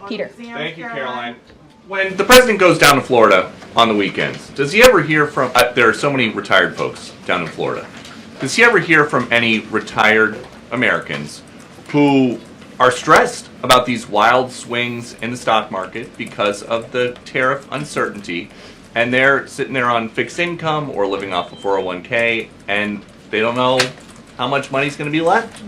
Peter. Thank you, Karoline. When the president goes down to Florida on the weekends, does he ever hear from, there are so many retired folks down in Florida, does he ever hear from any retired Americans who are stressed about these wild swings in the stock market because of the tariff uncertainty, and they're sitting there on fixed income or living off a 401k, and they don't know how much money's going to be left?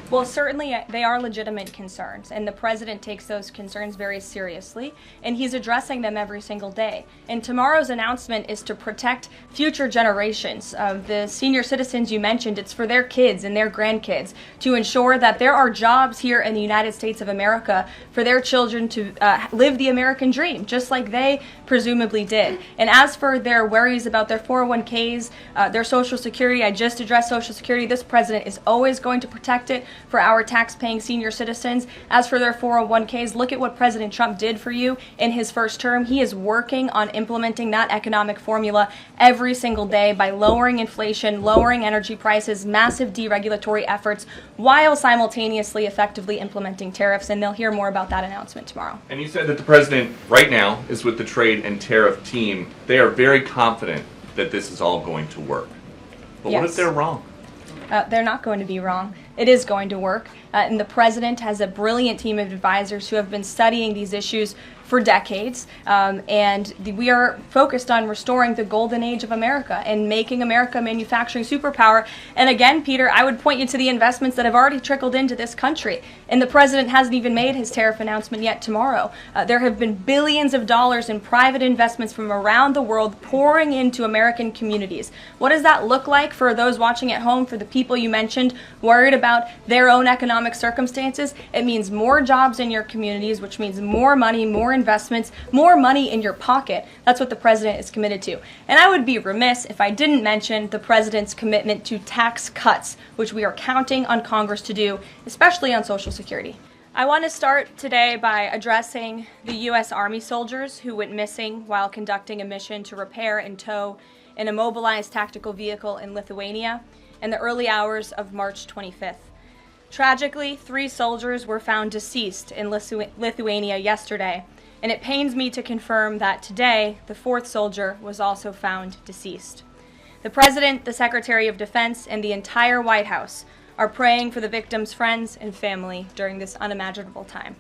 Well, certainly they are legitimate concerns, and the president takes those concerns very seriously, and he's addressing them every single day. And tomorrow's announcement is to protect future generations of the senior citizens you mentioned. It's for their kids and their grandkids to ensure that there are jobs here in the United States of America for their children to live the American dream, just like they presumably did. And as for their worries about their 401ks, their Social Security, I just addressed Social Security. This president is always going to protect it for our tax-paying senior citizens. As for their 401ks, look at what President Trump did for you in his first term. He is working on implementing that economic formula every single day by lowering inflation, lowering energy prices, massive deregulatory efforts, while simultaneously effectively implementing tariffs, and they'll hear more about that announcement tomorrow. And you said that the president right now is with the trade and tariff team. They are very confident that this is all going to work. But Yes. What if they're wrong? They're not going to be wrong. It is going to work. And the president has a brilliant team of advisors who have been studying these issues for decades. And we are focused on restoring the golden age of America and making America a manufacturing superpower. And again, Peter, I would point you to the investments that have already trickled into this country. And the president hasn't even made his tariff announcement yet tomorrow. There have been billions of dollars in private investments from around the world pouring into American communities. What does that look like for those watching at home, for the people you mentioned worried about their own economic circumstances? It means more jobs in your communities, which means more money, more investments, more money in your pocket. That's what the president is committed to. And I would be remiss if I didn't mention the president's commitment to tax cuts, which we are counting on Congress to do, especially on Social Security. I want to start today by addressing the U.S. Army soldiers who went missing while conducting a mission to repair and tow an immobilized tactical vehicle in Lithuania in the early hours of March 25th. Tragically, 3 soldiers were found deceased in Lithuania yesterday, and it pains me to confirm that today the 4th soldier was also found deceased. The President, the Secretary of Defense, and the entire White House are praying for the victims' friends and family during this unimaginable time.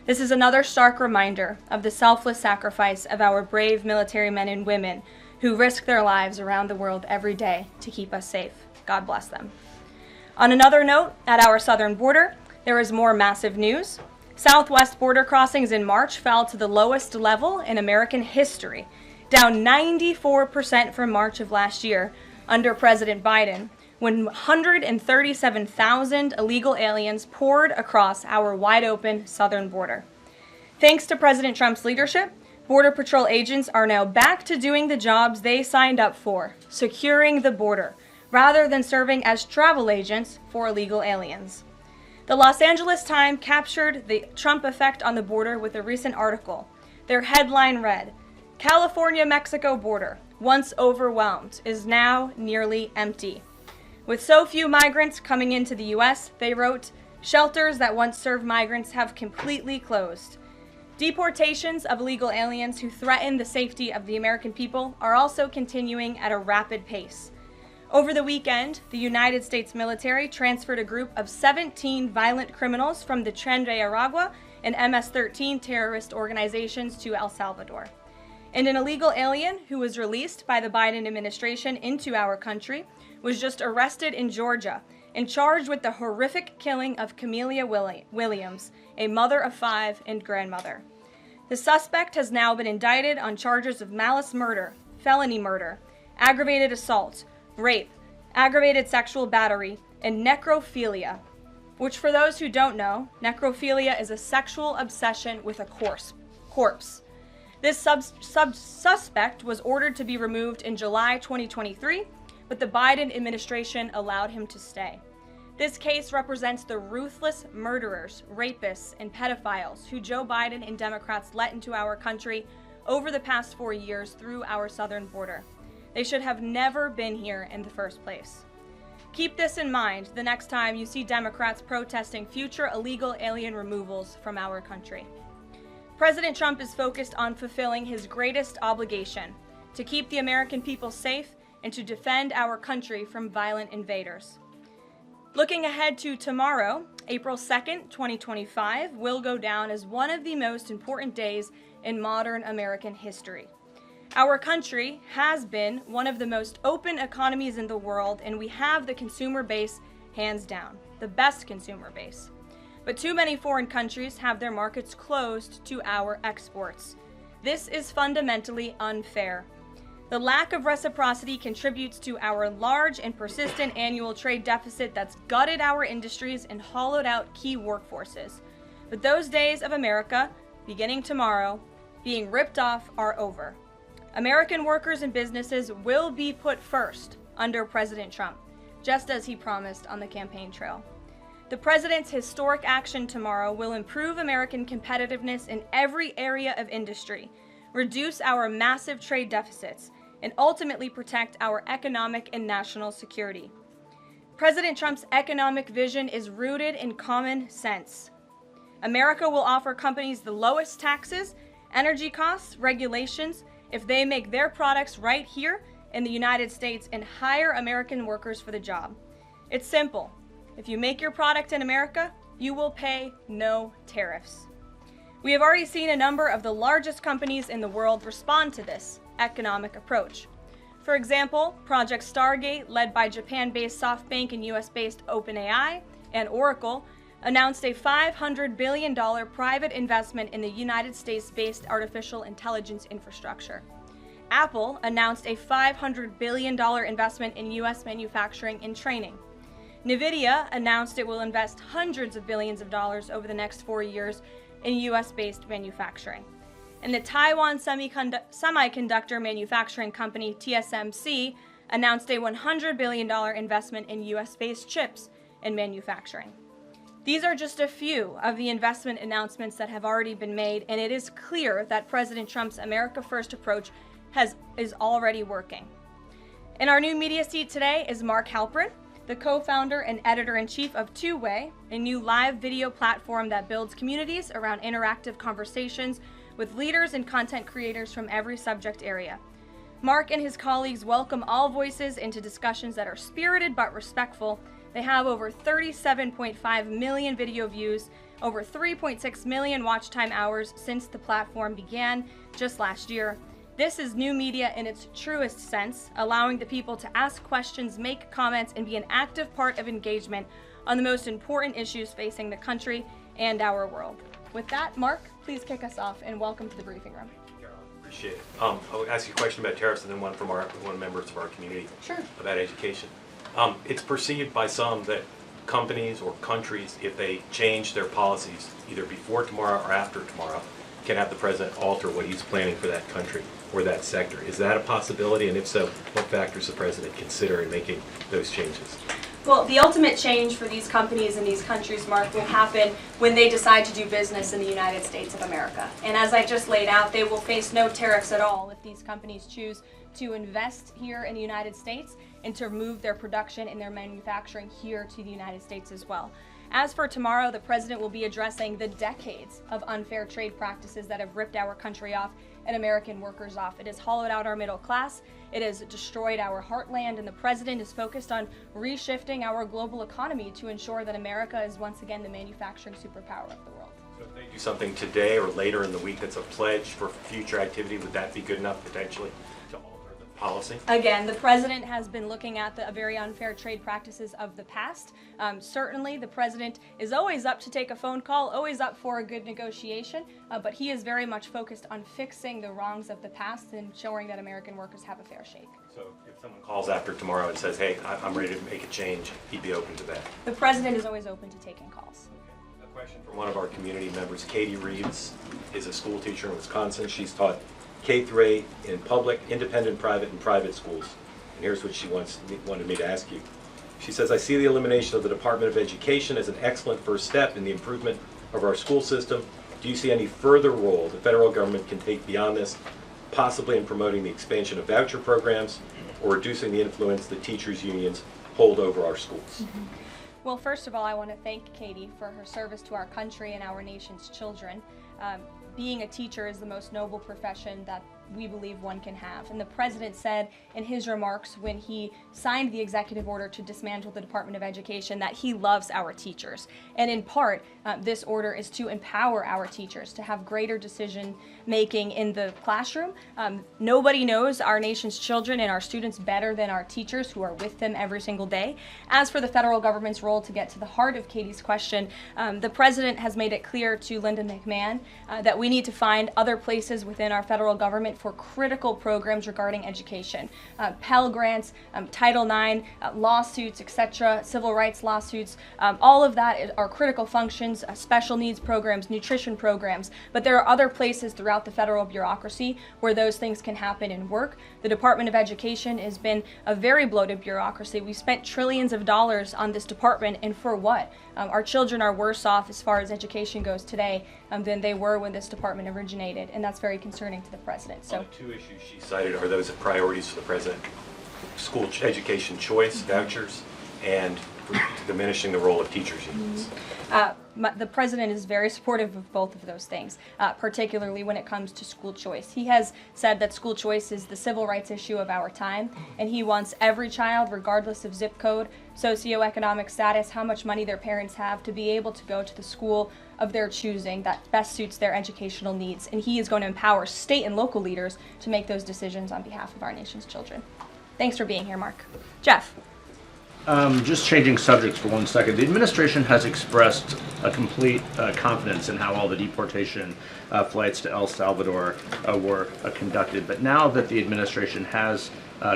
This is another stark reminder of the selfless sacrifice of our brave military men and women who risk their lives around the world every day to keep us safe. God bless them. On another note, at our southern border, there is more massive news. Southwest border crossings in March fell to the lowest level in American history, down 94% from March of last year under President Biden, when 137,000 illegal aliens poured across our wide-open southern border. Thanks to President Trump's leadership, Border Patrol agents are now back to doing the jobs they signed up for, securing the border, rather than serving as travel agents for illegal aliens. The Los Angeles Times captured the Trump effect on the border with a recent article. Their headline read, "California-Mexico border, once overwhelmed, is now nearly empty." With so few migrants coming into the U.S., they wrote, "Shelters that once served migrants have completely closed." Deportations of illegal aliens who threaten the safety of the American people are also continuing at a rapid pace. Over the weekend, the United States military transferred a group of 17 violent criminals from the Tren de Aragua and MS-13 terrorist organizations to El Salvador. And an illegal alien who was released by the Biden administration into our country was just arrested in Georgia and charged with the horrific killing of Camelia Williams, a mother of 5 and grandmother. The suspect has now been indicted on charges of malice murder, felony murder, aggravated assault, rape, aggravated sexual battery, and necrophilia, which, for those who don't know, necrophilia is a sexual obsession with a corpse. This suspect was ordered to be removed in July 2023, but the Biden administration allowed him to stay. This case represents the ruthless murderers, rapists, and pedophiles who Joe Biden and Democrats let into our country over the past 4 years through our southern border. They should have never been here in the first place. Keep this in mind the next time you see Democrats protesting future illegal alien removals from our country. President Trump is focused on fulfilling his greatest obligation, to keep the American people safe and to defend our country from violent invaders. Looking ahead to tomorrow, April 2nd, 2025, will go down as one of the most important days in modern American history. Our country has been one of the most open economies in the world, and we have the consumer base hands down, the best consumer base. But too many foreign countries have their markets closed to our exports. This is fundamentally unfair. The lack of reciprocity contributes to our large and persistent annual trade deficit that's gutted our industries and hollowed out key workforces. But those days of America, beginning tomorrow, being ripped off are over. American workers and businesses will be put first under President Trump, just as he promised on the campaign trail. The president's historic action tomorrow will improve American competitiveness in every area of industry, reduce our massive trade deficits, and ultimately protect our economic and national security. President Trump's economic vision is rooted in common sense. America will offer companies the lowest taxes, energy costs, regulations, if they make their products right here in the United States and hire American workers for the job. It's simple. If you make your product in America, you will pay no tariffs. We have already seen a number of the largest companies in the world respond to this economic approach. For example, Project Stargate, led by Japan-based SoftBank and US-based OpenAI, and Oracle, announced a $500 billion private investment in the United States-based artificial intelligence infrastructure. Apple announced a $500 billion investment in U.S. manufacturing and training. NVIDIA announced it will invest hundreds of billions of dollars over the next 4 years in U.S.-based manufacturing. And the Taiwan semiconductor manufacturing company TSMC announced a $100 billion investment in U.S.-based chips and manufacturing. These are just a few of the investment announcements that have already been made, and it is clear that President Trump's America First approach is already working. In our new media seat today is Mark Halperin, the co-founder and editor-in-chief of Two Way, a new live video platform that builds communities around interactive conversations with leaders and content creators from every subject area. Mark and his colleagues welcome all voices into discussions that are spirited but respectful. They have over 37.5 million video views, over 3.6 million watch time hours since the platform began just last year. This is new media in its truest sense, allowing the people to ask questions, make comments, and be an active part of engagement on the most important issues facing the country and our world. With that, Mark, please kick us off and welcome to the briefing room. Appreciate it. I'll ask you a question about tariffs and then one from one members of our community. Sure. About education. It's perceived by some that companies or countries, if they change their policies either before tomorrow or after tomorrow, can have the president alter what he's planning for that country or that sector. Is that a possibility? And if so, what factors the president consider in making those changes? Well, the ultimate change for these companies in these countries, Mark, will happen when they decide to do business in the United States of America. And as I just laid out, they will face no tariffs at all if these companies choose to invest here in the United States and to move their production and their manufacturing here to the United States as well. As for tomorrow, the president will be addressing the decades of unfair trade practices that have ripped our country off and American workers off. It has hollowed out our middle class. It has destroyed our heartland, and the president is focused on reshifting our global economy to ensure that America is once again the manufacturing superpower of the world. So if they do something today or later in the week that's a pledge for future activity, would that be good enough potentially to alter the policy? Again, the president has been looking at the very unfair trade practices of the past. Certainly, the president is always up to take a phone call, always up for a good negotiation, but he is very much focused on fixing the wrongs of the past and ensuring that American workers have a fair shake. So if someone calls after tomorrow and says, hey, I'm ready to make a change, he'd be open to that? The president is always open to taking calls. Okay. A question from one of our community members. Katie Reeves is a school teacher in Wisconsin. She's taught K through 8 in public, independent, private, and private schools. And here's what she wanted me to ask you. She says, I see the elimination of the Department of Education as an excellent first step in the improvement of our school system. Do you see any further role the federal government can take beyond this, possibly in promoting the expansion of voucher programs or reducing the influence that teachers' unions hold over our schools. Well, first of all, I want to thank Katie for her service to our country and our nation's children. Being a teacher is the most noble profession that we believe one can have. And the President said in his remarks when he signed the executive order to dismantle the Department of Education that he loves our teachers. And in part, this order is to empower our teachers to have greater decision making in the classroom. Nobody knows our nation's children and our students better than our teachers who are with them every single day. As for the federal government's role, to get to the heart of Katie's question, the President has made it clear to Linda McMahon that we need to find other places within our federal government for critical programs regarding education. Pell Grants, Title IX, lawsuits, etc., civil rights lawsuits, all of that are critical functions, special needs programs, nutrition programs, but there are other places throughout the federal bureaucracy where those things can happen and work. The Department of Education has been a very bloated bureaucracy. We spent trillions of dollars on this department, and for what? Our children are worse off as far as education goes today than they were when this department originated, and that's very concerning to the President. So, The two issues she cited are those priorities for the President: school education choice, vouchers, and diminishing the role of teachers' unions. The President is very supportive of both of those things, particularly when it comes to school choice. He has said that school choice is the civil rights issue of our time, and he wants every child, regardless of zip code, socioeconomic status, how much money their parents have, to be able to go to the school of their choosing that best suits their educational needs. And he is going to empower state and local leaders to make those decisions on behalf of our nation's children. Thanks for being here, Mark. Jeff. Just changing subjects for 1 second. The administration has expressed a complete confidence in how all the deportation flights to El Salvador were conducted. But now that the administration has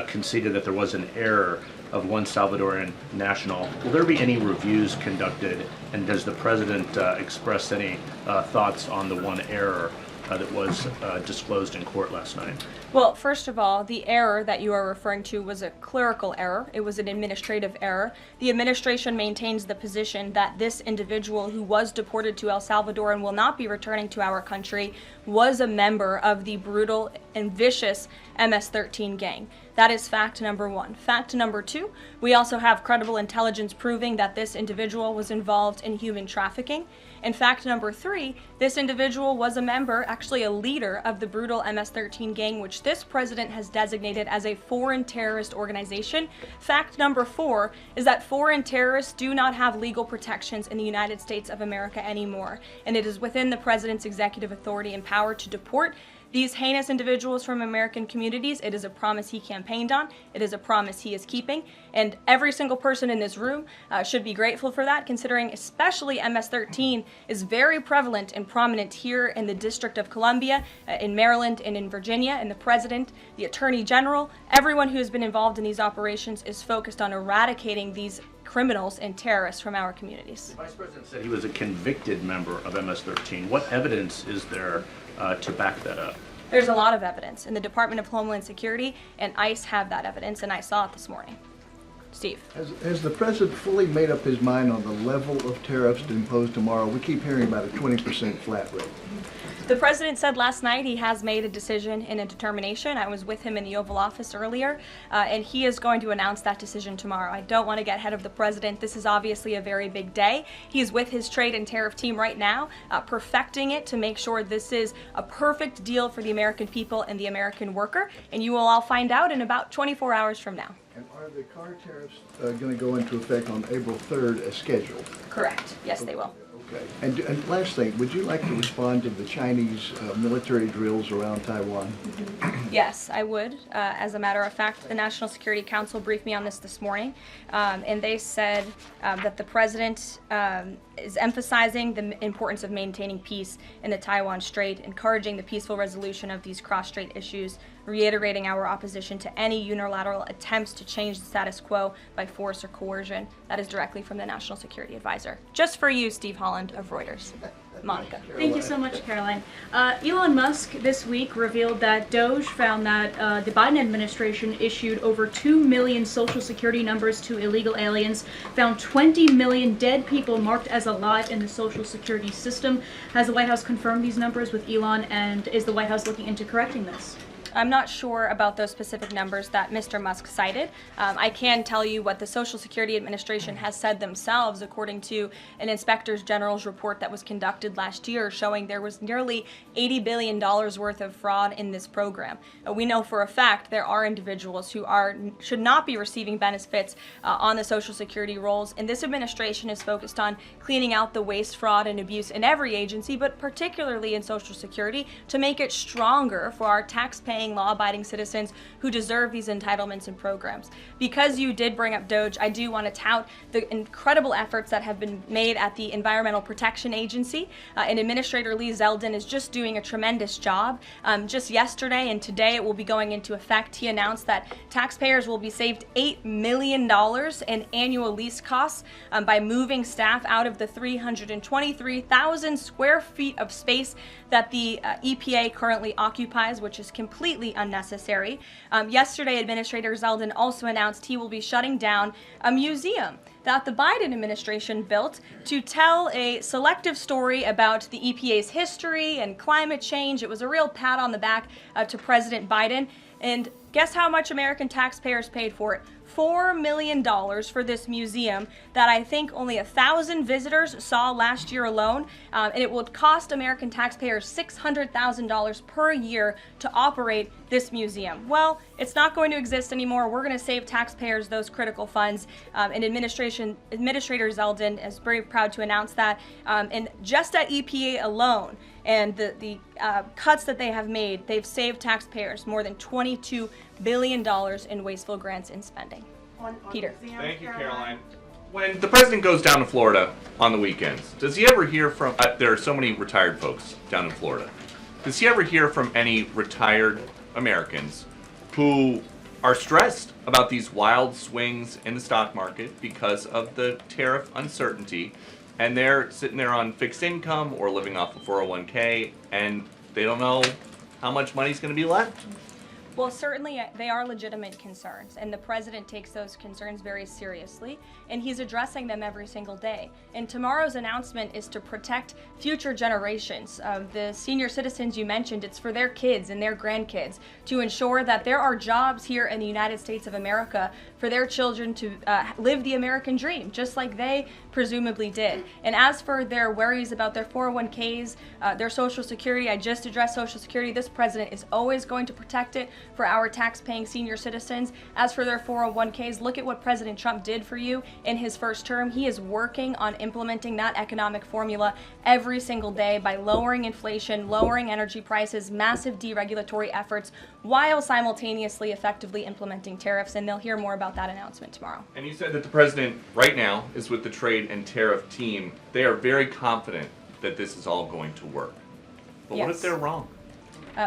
conceded that there was an error of one Salvadoran national, will there be any reviews conducted? And does the President express any thoughts on the one error that was disclosed in court last night? Well, first of all, the error that you are referring to was a clerical error. It was an administrative error. The administration maintains the position that this individual who was deported to El Salvador and will not be returning to our country was a member of the brutal and vicious MS-13 gang. That is fact number one. Fact number two, we also have credible intelligence proving that this individual was involved in human trafficking. And fact number three, this individual was a member, actually a leader, of the brutal MS-13 gang, which this president has designated as a foreign terrorist organization. Fact number four is that foreign terrorists do not have legal protections in the United States of America anymore, and it is within the president's executive authority and power to deport these heinous individuals from American communities. It is a promise he campaigned on. It is a promise he is keeping. And every single person in this room should be grateful for that, considering especially MS-13 is very prevalent and prominent here in the District of Columbia, in Maryland, and in Virginia. And the President, the Attorney General, everyone who has been involved in these operations is focused on eradicating these criminals and terrorists from our communities. The Vice President said he was a convicted member of MS-13. What evidence is there to back that up? There's a lot of evidence, and the Department of Homeland Security and ICE have that evidence, and I saw it this morning. Steve. Has the President fully made up his mind on the level of tariffs to impose tomorrow? We keep hearing about a 20% flat rate. The President said last night he has made a decision and a determination. I was with him in the Oval Office earlier, and he is going to announce that decision tomorrow. I don't want to get ahead of the President. This is obviously a very big day. He's with his trade and tariff team right now, perfecting it to make sure this is a perfect deal for the American people and the American worker, and you will all find out in about 24 hours from now. And are the car tariffs going to go into effect on April 3rd as scheduled? Correct. Yes, they will. Okay. And last thing, would you like to respond to the Chinese military drills around Taiwan? Yes, I would. As a matter of fact, the National Security Council briefed me on this morning, and they said that the President is emphasizing the importance of maintaining peace in the Taiwan Strait, encouraging the peaceful resolution of these cross-strait issues, reiterating our opposition to any unilateral attempts to change the status quo by force or coercion. That is directly from the National Security Advisor. Just for you, Steve Holland of Reuters. Monica. Thank you so much, Caroline. Elon Musk this week revealed that Doge found that the Biden administration issued over 2 million social security numbers to illegal aliens, found 20 million dead people marked as alive in the social security system. Has the White House confirmed these numbers with Elon, and is the White House looking into correcting this? I'm not sure about those specific numbers that Mr. Musk cited. I can tell you what the Social Security Administration has said themselves, according to an Inspector General's report that was conducted last year, showing there was nearly $80 billion worth of fraud in this program. We know for a fact there are individuals who should not be receiving benefits on the Social Security rolls, and this administration is focused on cleaning out the waste, fraud, and abuse in every agency, but particularly in Social Security, to make it stronger for our tax-paying, law-abiding citizens who deserve these entitlements and programs. Because you did bring up Doge, I do want to tout the incredible efforts that have been made at the Environmental Protection Agency, and Administrator Lee Zeldin is just doing a tremendous job. Just yesterday and today it will be going into effect. He announced that taxpayers will be saved $8 million in annual lease costs by moving staff out of the 323,000 square feet of space that the EPA currently occupies, which is completely unnecessary. Yesterday, Administrator Zeldin also announced he will be shutting down a museum that the Biden administration built to tell a selective story about the EPA's history and climate change. It was a real pat on the back to President Biden. And guess how much American taxpayers paid for it? $4 million for this museum that I think only 1,000 visitors saw last year alone, and it will cost American taxpayers $600,000 per year to operate this museum. Well, it's not going to exist anymore. We're going to save taxpayers those critical funds, and Administrator Zeldin is very proud to announce that. And just at EPA alone, and the cuts that they have made, they've saved taxpayers more than $22 billion in wasteful grants and spending. Peter. Thank you, Karoline. When the president goes down to Florida on the weekends, does he ever hear from, there are so many retired folks down in Florida, does he ever hear from any retired Americans who are stressed about these wild swings in the stock market because of the tariff uncertainty, and they're sitting there on fixed income or living off a 401k, and they don't know how much money's going to be left? Well, certainly they are legitimate concerns, and the president takes those concerns very seriously, and he's addressing them every single day. And tomorrow's announcement is to protect future generations of the senior citizens you mentioned. It's for their kids and their grandkids to ensure that there are jobs here in the United States of America for their children to live the American dream, just like they presumably did. And as for their worries about their 401ks, their Social Security, I just addressed Social Security. This president is always going to protect it for our tax-paying senior citizens. As for their 401ks, look at what President Trump did for you in his first term. He is working on implementing that economic formula every single day by lowering inflation, lowering energy prices, massive deregulatory efforts, while simultaneously effectively implementing tariffs, and they'll hear more about that announcement tomorrow. And you said that the president right now is with the trade and tariff team. They are very confident that this is all going to work. But what if they're wrong?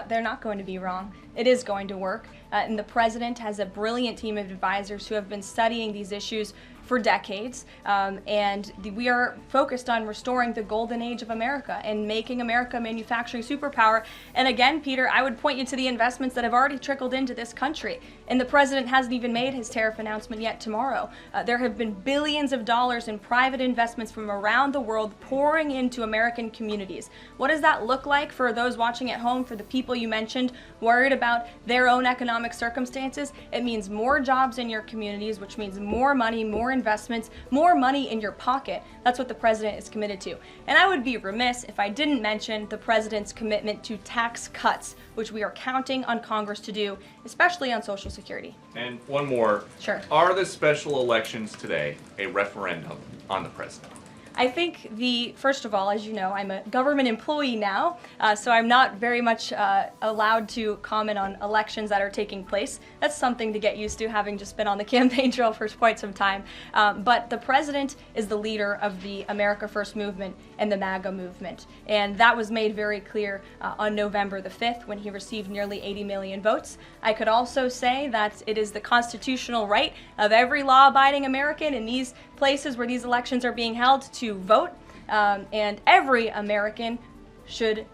They're not going to be wrong. It is going to work. And the president has a brilliant team of advisors who have been studying these issues for decades. And we are focused on restoring the golden age of America and making America a manufacturing superpower. And again, Peter, I would point you to the investments that have already trickled into this country. And the president hasn't even made his tariff announcement yet tomorrow. There have been billions of dollars in private investments from around the world pouring into American communities. What does that look like for those watching at home, for the people you mentioned worried about their own economic circumstances? It means more jobs in your communities, which means more money, more investments, more money in your pocket. That's what the president is committed to. And I would be remiss if I didn't mention the president's commitment to tax cuts, which we are counting on Congress to do, especially on Social Security. And one more. Sure. Are the special elections today a referendum on the president? I think first of all, as you know, I'm a government employee now, so I'm not very much allowed to comment on elections that are taking place. That's something to get used to, having just been on the campaign trail for quite some time. But the president is the leader of the America First movement and the MAGA movement. And that was made very clear on November the 5th when he received nearly 80 million votes. I could also say that it is the constitutional right of every law-abiding American in these places where these elections are being held to vote, and every American should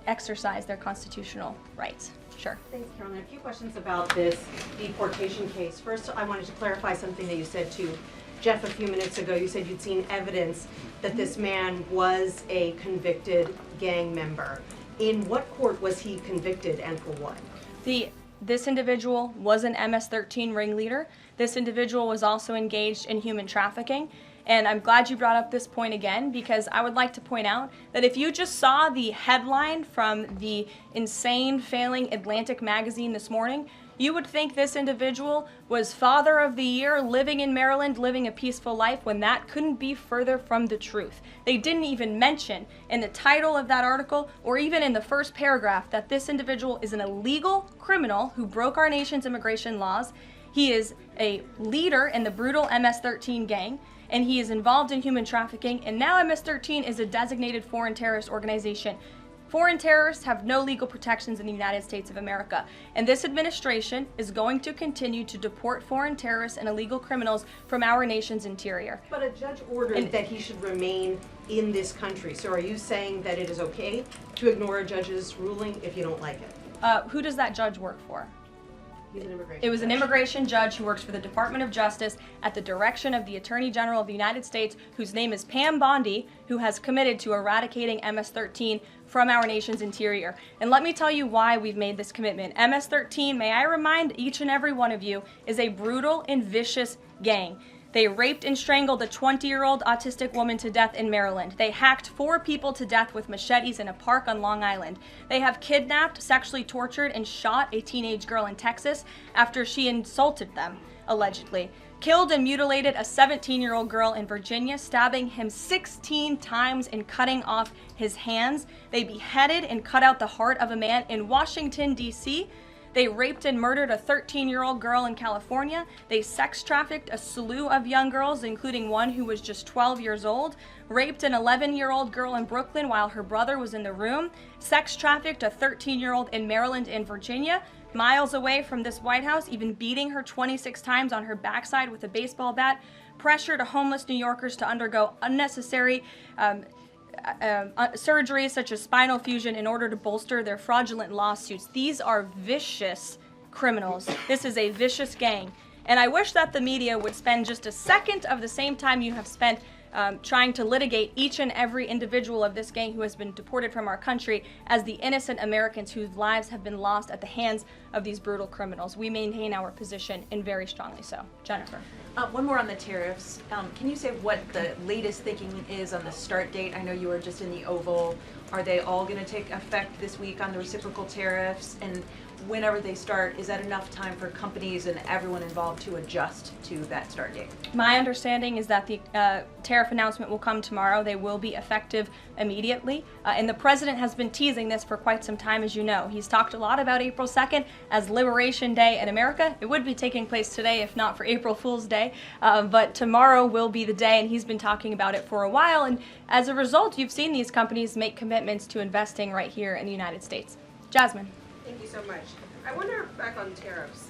exercise their constitutional rights. Sure. Thanks, Karoline. A few questions about this deportation case. First, I wanted to clarify something that you said to Jeff a few minutes ago. You said you'd seen evidence that this man was a convicted gang member. In what court was he convicted, and for what? This individual was an MS-13 ringleader. This individual was also engaged in human trafficking. And I'm glad you brought up this point again, because I would like to point out that if you just saw the headline from the insane, failing Atlantic magazine this morning, you would think this individual was Father of the Year, living in Maryland, living a peaceful life, when that couldn't be further from the truth. They didn't even mention in the title of that article, or even in the first paragraph, that this individual is an illegal criminal who broke our nation's immigration laws. He is a leader in the brutal MS-13 gang, and he is involved in human trafficking, and now MS-13 is a designated foreign terrorist organization. Foreign terrorists have no legal protections in the United States of America, and this administration is going to continue to deport foreign terrorists and illegal criminals from our nation's interior. But a judge ordered that he should remain in this country. So are you saying that it is okay to ignore a judge's ruling if you don't like it? Who does that judge work for? He's an immigration It was an judge. immigration judge who works for the Department of Justice at the direction of the Attorney General of the United States, whose name is Pam Bondi, who has committed to eradicating MS-13 from our nation's interior. And let me tell you why we've made this commitment. MS-13, may I remind each and every one of you, is a brutal and vicious gang. They raped and strangled a 20-year-old autistic woman to death in Maryland. They hacked 4 people to death with machetes in a park on Long Island. They have kidnapped, sexually tortured, and shot a teenage girl in Texas after she insulted them, allegedly. Killed and mutilated a 17-year-old girl in Virginia, stabbing him 16 times and cutting off his hands. They beheaded and cut out the heart of a man in Washington, D.C. They raped and murdered a 13-year-old girl in California. They sex trafficked a slew of young girls, including one who was just 12 years old. Raped an 11-year-old girl in Brooklyn while her brother was in the room. Sex trafficked a 13-year-old in Maryland and Virginia, miles away from this White House, even beating her 26 times on her backside with a baseball bat. Pressured homeless New Yorkers to undergo unnecessary surgeries such as spinal fusion in order to bolster their fraudulent lawsuits. These are vicious criminals. This is a vicious gang. And I wish that the media would spend just a second of the same time you have spent trying to litigate each and every individual of this gang who has been deported from our country as the innocent Americans whose lives have been lost at the hands of these brutal criminals. We maintain our position, and very strongly so. Jennifer. One more on the tariffs. Can you say what the latest thinking is on the start date? I know you were just in the Oval. Are they all going to take effect this week on the reciprocal tariffs? And whenever they start, is that enough time for companies and everyone involved to adjust to that start date? My understanding is that the tariff announcement will come tomorrow. They will be effective immediately. And the president has been teasing this for quite some time, as you know. He's talked a lot about April 2nd as Liberation Day in America. It would be taking place today if not for April Fool's Day. But tomorrow will be the day, and he's been talking about it for a while. And as a result, you've seen these companies make commitments to investing right here in the United States. Jasmine. Thank you so much. I wonder, back on tariffs,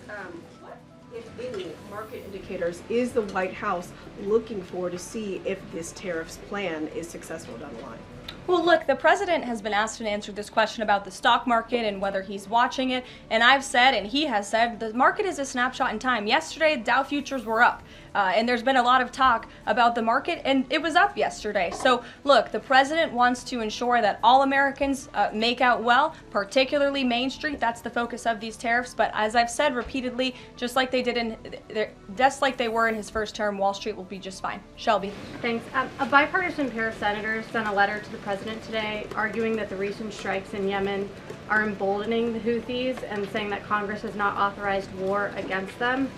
what, if any, market indicators is the White House looking for to see if this tariffs plan is successful down the line? Well, look, the president has been asked and answered this question about the stock market and whether he's watching it. And I've said, and he has said, the market is a snapshot in time. Yesterday, Dow futures were up. And there's been a lot of talk about the market, and it was up yesterday. So, look, the president wants to ensure that all Americans make out well, particularly Main Street. That's the focus of these tariffs. But as I've said repeatedly, just like they were in his first term, Wall Street will be just fine. Shelby. Thanks. A bipartisan pair of senators sent a letter to the president today arguing that the recent strikes in Yemen are emboldening the Houthis and saying that Congress has not authorized war against them.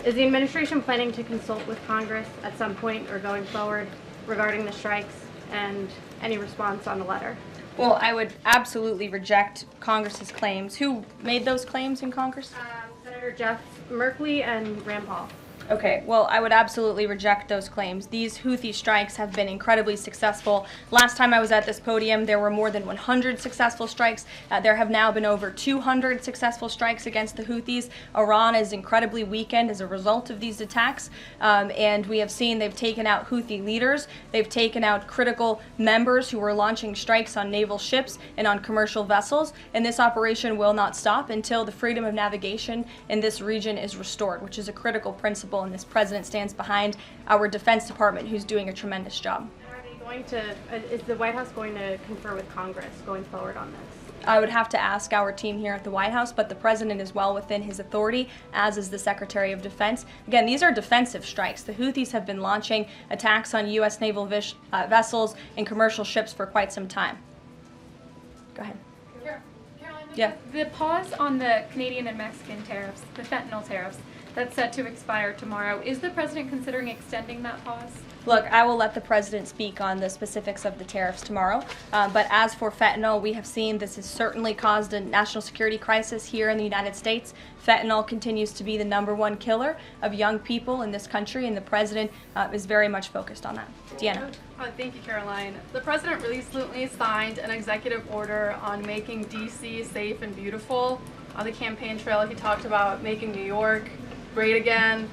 Is the administration planning to consult with Congress at some point or going forward regarding the strikes, and any response on the letter? Well, I would absolutely reject Congress's claims. Who made those claims in Congress? Senator Jeff Merkley and Rand Paul. Okay, well, I would absolutely reject those claims. These Houthi strikes have been incredibly successful. Last time I was at this podium, there were more than 100 successful strikes. There have now been over 200 successful strikes against the Houthis. Iran is incredibly weakened as a result of these attacks, and we have seen they've taken out Houthi leaders. They've taken out critical members who were launching strikes on naval ships and on commercial vessels, and this operation will not stop until the freedom of navigation in this region is restored, which is a critical principle, and this president stands behind our Defense Department, who's doing a tremendous job. Are they is the White House going to confer with Congress going forward on this? I would have to ask our team here at the White House, but the president is well within his authority, as is the Secretary of Defense. Again, these are defensive strikes. The Houthis have been launching attacks on U.S. naval vessels and commercial ships for quite some time. Go ahead. Karoline, Yeah. the pause on the Canadian and Mexican tariffs, the fentanyl tariffs, that's set to expire tomorrow. Is the president considering extending that pause? Look, I will let the president speak on the specifics of the tariffs tomorrow. But as for fentanyl, we have seen this has certainly caused a national security crisis here in the United States. Fentanyl continues to be the #1 killer of young people in this country, and the president is very much focused on that. Deanna. Thank you, Caroline. The president recently signed an executive order on making D.C. safe and beautiful. On the campaign trail, he talked about making New York great again.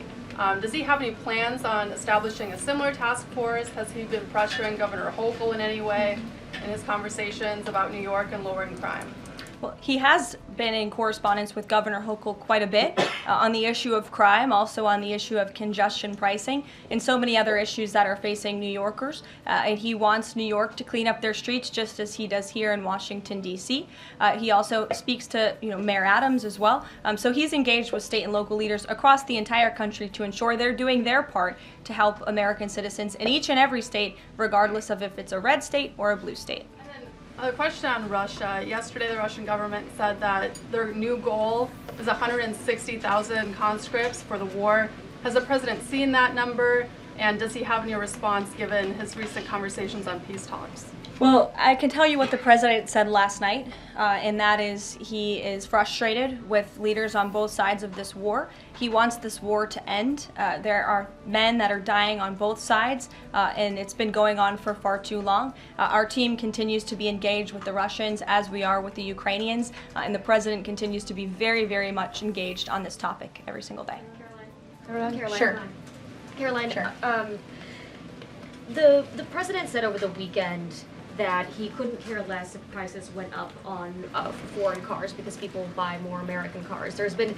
Does he have any plans on establishing a similar task force? Has he been pressuring Governor Hochul in any way in his conversations about New York and lowering crime? Well, he has been in correspondence with Governor Hochul quite a bit on the issue of crime, also on the issue of congestion pricing, and so many other issues that are facing New Yorkers. And he wants New York to clean up their streets just as he does here in Washington, D.C. He also speaks to Mayor Adams as well. So he's engaged with state and local leaders across the entire country to ensure they're doing their part to help American citizens in each and every state, regardless of if it's a red state or a blue state. A question on Russia. Yesterday, the Russian government said that their new goal is 160,000 conscripts for the war. Has the president seen that number, and does he have any response given his recent conversations on peace talks? Well, I can tell you what the president said last night, and that is he is frustrated with leaders on both sides of this war. He wants this war to end. There are men that are dying on both sides, and it's been going on for far too long. Our team continues to be engaged with the Russians as we are with the Ukrainians, and the president continues to be very, very much engaged on this topic every single day. Caroline. Sure. Caroline, Sure. The president said over the weekend that he couldn't care less if prices went up on foreign cars because people buy more American cars. There's been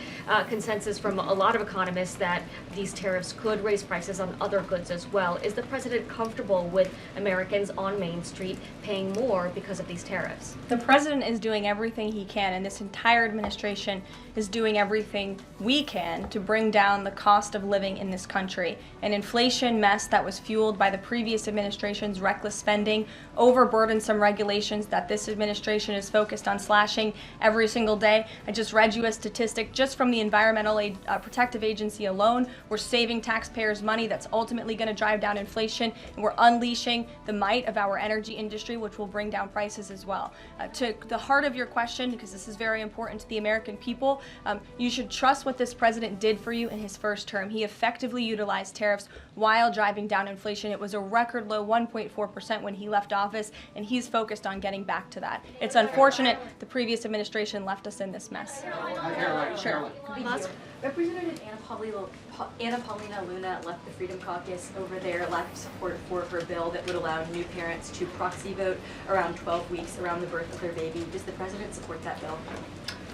consensus from a lot of economists that these tariffs could raise prices on other goods as well. Is the president comfortable with Americans on Main Street paying more because of these tariffs? The president is doing everything he can, and this entire administration is doing everything we can to bring down the cost of living in this country. An inflation mess that was fueled by the previous administration's reckless spending, overburdensome regulations that this administration is focused on slashing every single day. I just read you a statistic just from the Environmental Protective Agency alone. We're saving taxpayers money that's ultimately going to drive down inflation, and we're unleashing the might of our energy industry, which will bring down prices as well. To the heart of your question, because this is very important to the American people, you should trust what this president did for you in his first term. He effectively utilized tariffs while driving down inflation. It was a record low 1.4% when he left office, and he's focused on getting back to that. It's unfortunate the previous administration left us in this mess. Sure. Representative Anna Paulina Luna left the Freedom Caucus over their lack of support for her bill that would allow new parents to proxy vote around 12 weeks around the birth of their baby. Does the president support that bill?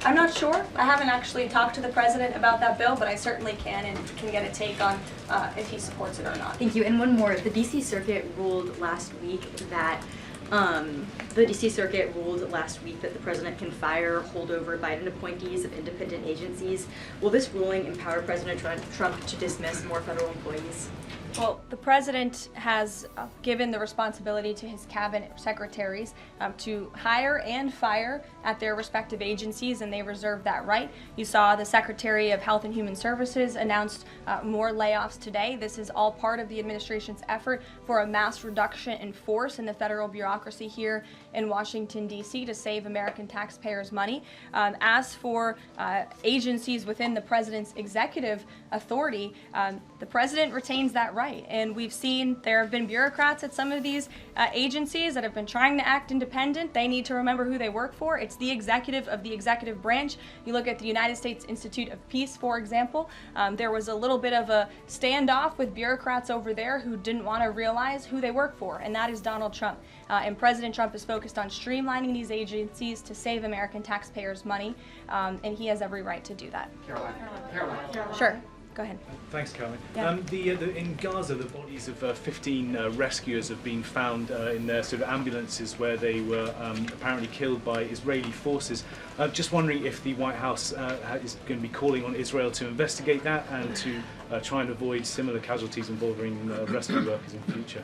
I'm not sure. I haven't actually talked to the president about that bill, but I certainly can and can get a take on if he supports it or not. Thank you. And one more. The D.C. Circuit ruled last week that the president can fire holdover Biden appointees of independent agencies. Will this ruling empower President Trump to dismiss more federal employees? Well, the president has given the responsibility to his cabinet secretaries to hire and fire at their respective agencies, and they reserve that right. You saw the Secretary of Health and Human Services announced more layoffs today. This is all part of the administration's effort for a mass reduction in force in the federal bureaucracy here in Washington, D.C. to save American taxpayers money. As for agencies within the president's executive authority, the president retains that right. And we've seen there have been bureaucrats at some of these agencies that have been trying to act independent. They need to remember who they work for. It's the executive of the executive branch. You look at the United States Institute of Peace, for example. There was a little bit of a standoff with bureaucrats over there who didn't want to realize who they work for, and that is Donald Trump. And President Trump is focused on streamlining these agencies to save American taxpayers money, and he has every right to do that. Caroline. Sure. Go ahead. Thanks, Caroline. Yeah. In Gaza, the bodies of 15 rescuers have been found in their sort of ambulances where they were apparently killed by Israeli forces. Just wondering if the White House is going to be calling on Israel to investigate that and to try and avoid similar casualties involving rescue workers in the future.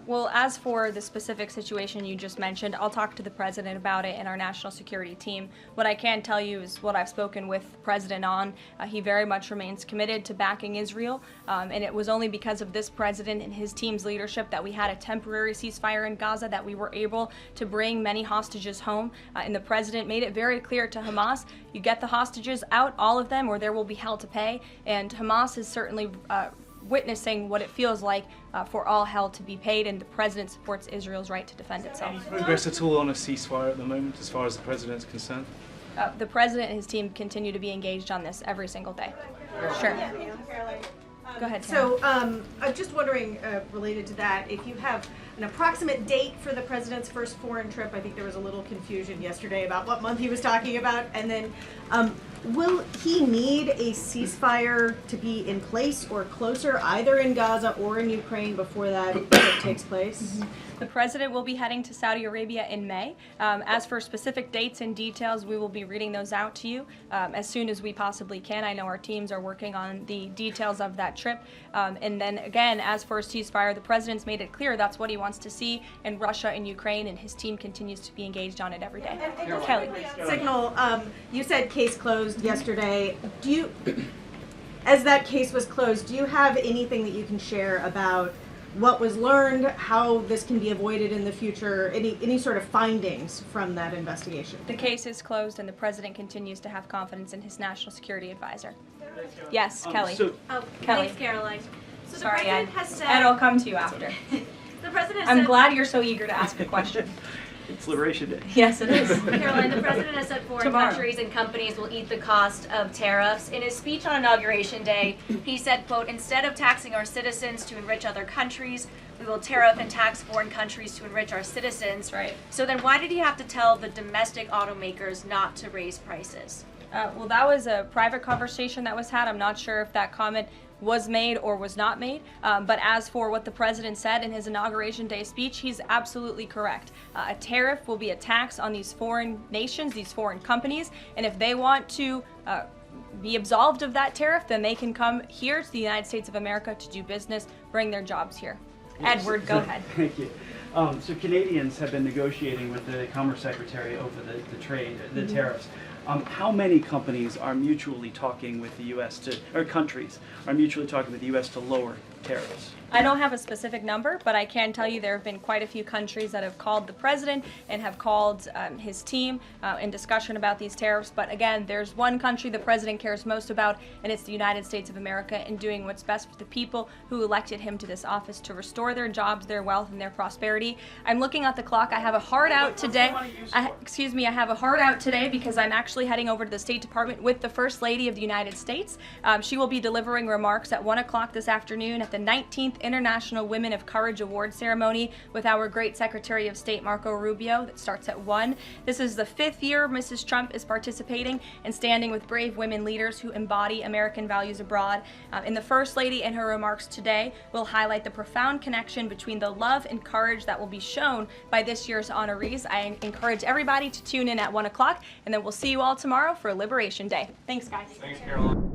Well, as for the specific situation you just mentioned, I'll talk to the president about it and our national security team. What I can tell you is what I've spoken with the president on. He very much remains committed to backing Israel, and it was only because of this president and his team's leadership that we had a temporary ceasefire in Gaza, that we were able to bring many hostages home. And the president made it very clear to Hamas, you get the hostages out, all of them, or there will be hell to pay. And Hamas is certainly witnessing what it feels like for all hell to be paid, and the president supports Israel's right to defend itself. Any progress at all on a ceasefire at the moment, as far as the president's concerned? The president and his team continue to be engaged on this every single day. Sure. Go ahead, So I'm just wondering, related to that, if you have an approximate date for the president's first foreign trip. I think there was a little confusion yesterday about what month he was talking about. And then will he need a ceasefire to be in place or closer, either in Gaza or in Ukraine, before that trip takes place? The president will be heading to Saudi Arabia in May. As for specific dates and details, we will be reading those out to you as soon as we possibly can. I know our teams are working on the details of that trip. And then again, as for a ceasefire, the president's made it clear that's what he wants to see in Russia and Ukraine, and his team continues to be engaged on it every day. And Kelly. Signal, you said case closed yesterday. Do you, as that case was closed, do you have anything that you can share about what was learned, how this can be avoided in the future, any sort of findings from that investigation? The case is closed, and the president continues to have confidence in his national security advisor. Yes, Kelly. Kelly. Thanks, Karoline. So Sorry, the president Ed. has said... Ed, I'll come to you after. The president I'm said... glad you're so eager to ask a question. It's Liberation Day. Yes, it is. Caroline, the president has said foreign countries and companies will eat the cost of tariffs. In his speech on Inauguration Day, he said, quote, instead of taxing our citizens to enrich other countries, we will tariff and tax foreign countries to enrich our citizens. Right. So then why did he have to tell the domestic automakers not to raise prices? Well, that was a private conversation that was had. I'm not sure if that comment was made or was not made. But as for what the president said in his Inauguration Day speech, he's absolutely correct. A tariff will be a tax on these foreign nations, these foreign companies, and if they want to be absolved of that tariff, then they can come here to the United States of America to do business, bring their jobs here. Edward, go ahead. Thank you. So Canadians have been negotiating with the Commerce Secretary over the trade, the tariffs. How many companies are mutually talking with the U.S. or countries are mutually talking with the U.S. to lower tariffs? I don't have a specific number, but I can tell you there have been quite a few countries that have called the president and have called his team in discussion about these tariffs. But again, there's one country the president cares most about, and it's the United States of America, and doing what's best for the people who elected him to this office to restore their jobs, their wealth, and their prosperity. I'm looking at the clock. I have a hard out today. I have a hard out today because I'm actually heading over to the State Department with the First Lady of the United States. She will be delivering remarks at 1 o'clock this afternoon at the 19th International Women of Courage Award ceremony with our great Secretary of State Marco Rubio. That starts at 1. This is the 5th year Mrs. Trump is participating and standing with brave women leaders who embody American values abroad. And the First Lady in her remarks today will highlight the profound connection between the love and courage that will be shown by this year's honorees. I encourage everybody to tune in at 1 o'clock, and then we'll see you all tomorrow for Liberation Day. Thanks, guys. Thanks, Caroline.